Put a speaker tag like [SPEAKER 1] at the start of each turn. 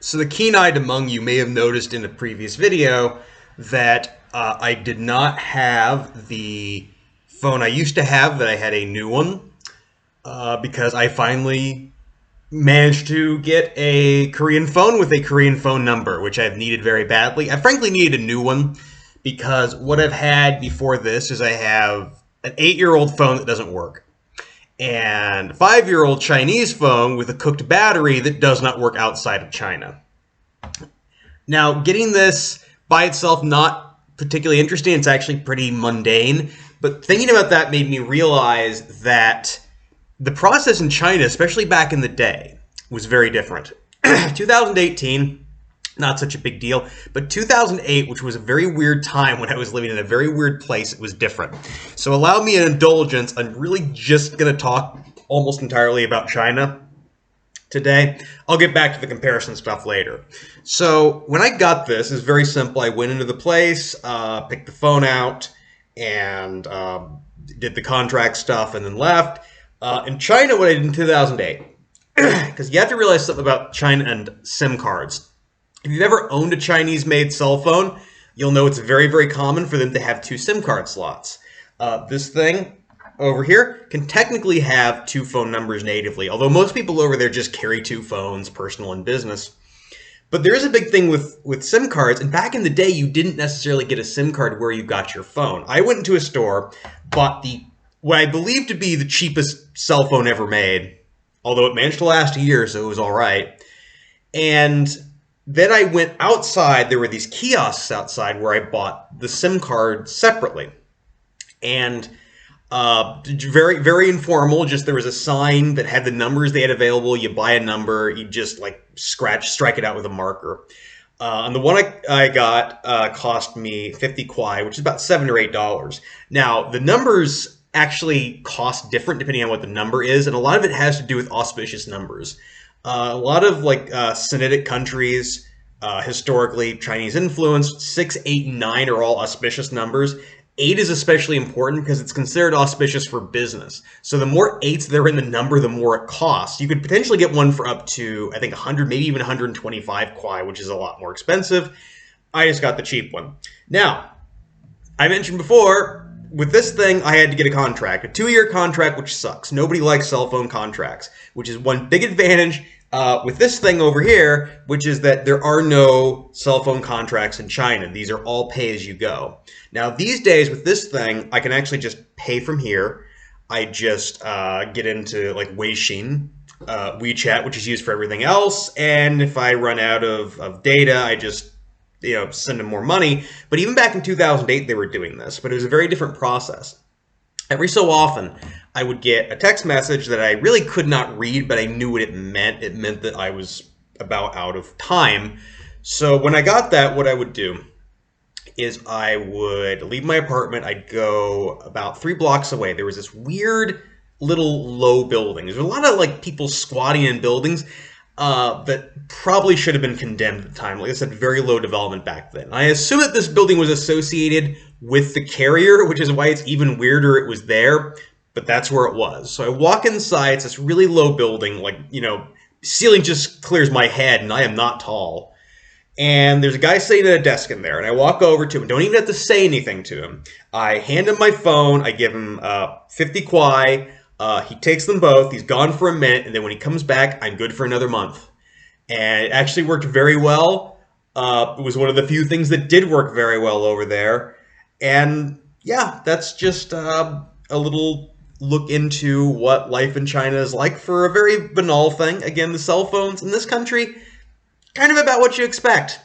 [SPEAKER 1] So the keen-eyed among you may have noticed in a previous video that I did not have the phone I used to have, that I had a new one, because I finally managed to get a Korean phone with a Korean phone number, which I've needed very badly. I frankly needed a new one because what I've had before this is I have an 8-year-old phone that doesn't work, and a 5-year-old Chinese phone with a cooked battery that does not work outside of China. Now, getting this by itself, not particularly interesting. It's actually pretty mundane. But thinking about that made me realize that the process in China, especially back in the day, was very different. 2018, not such a big deal. But 2008, which was a very weird time when I was living in a very weird place, it was different. So allow me an indulgence. I'm really just going to talk almost entirely about China today. I'll get back to the comparison stuff later. So when I got this, it's very simple. I went into the place, picked the phone out, and did the contract stuff, and then left. In China, what I did in 2008, because you have to realize something about China and SIM cards. If you've ever owned a Chinese-made cell phone, you'll know it's very, very common for them to have 2 SIM card slots. This thing over here can technically have 2 phone numbers natively, although most people over there just carry 2 phones, personal and business. But there is a big thing with SIM cards, and back in the day, you didn't necessarily get a SIM card where you got your phone. I went into a store, bought what I believe to be the cheapest cell phone ever made, although it managed to last a year, so it was all right. And then I went outside. There were these kiosks outside where I bought the SIM card separately. And very, very informal. Just there was a sign that had the numbers they had available. You buy a number, you just like strike it out with a marker. And the one I got cost me 50 kwai, which is about $7 or $8. Now, the numbers actually cost different depending on what the number is, and a lot of it has to do with auspicious numbers. A lot of like Sinitic countries, historically Chinese influence, 6, 8, and 9 are all auspicious numbers. 8 is especially important because it's considered auspicious for business. So the more 8s there are in the number, the more it costs. You could potentially get one for up to, I think, 100, maybe even 125 kwai, which is a lot more expensive. I just got the cheap one. Now, I mentioned before, with this thing, I had to get a contract, a 2-year contract, which sucks. Nobody likes cell phone contracts, which is one big advantage with this thing over here, which is that there are no cell phone contracts in China. These are all pay-as-you-go. Now, these days with this thing, I can actually just pay from here. I just get into like Weixin, WeChat, which is used for everything else. And if I run out of data, I just send them more money. But even back in 2008, they were doing this, but it was a very different process. Every so often, I would get a text message that I really could not read, but I knew what it meant. It meant that I was about out of time. So when I got that, what I would do is I would leave my apartment. I'd go about 3 blocks away. There was this weird little low building. There's a lot of like people squatting in buildings that probably should have been condemned at the time. Like I said, very low development back then. I assume that this building was associated with the carrier, which is why it's even weirder it was there, but that's where it was. So I walk inside. It's this really low building, like, ceiling just clears my head, and I am not tall. And there's a guy sitting at a desk in there, and I walk over to him. Don't even have to say anything to him. I hand him my phone. I give him 50 kwai. He takes them both. He's gone for a minute, and then when he comes back, I'm good for another month. And it actually worked very well. It was one of the few things that did work very well over there. And yeah, that's just a little look into what life in China is like for a very banal thing. Again, the cell phones in this country, kind of about what you expect.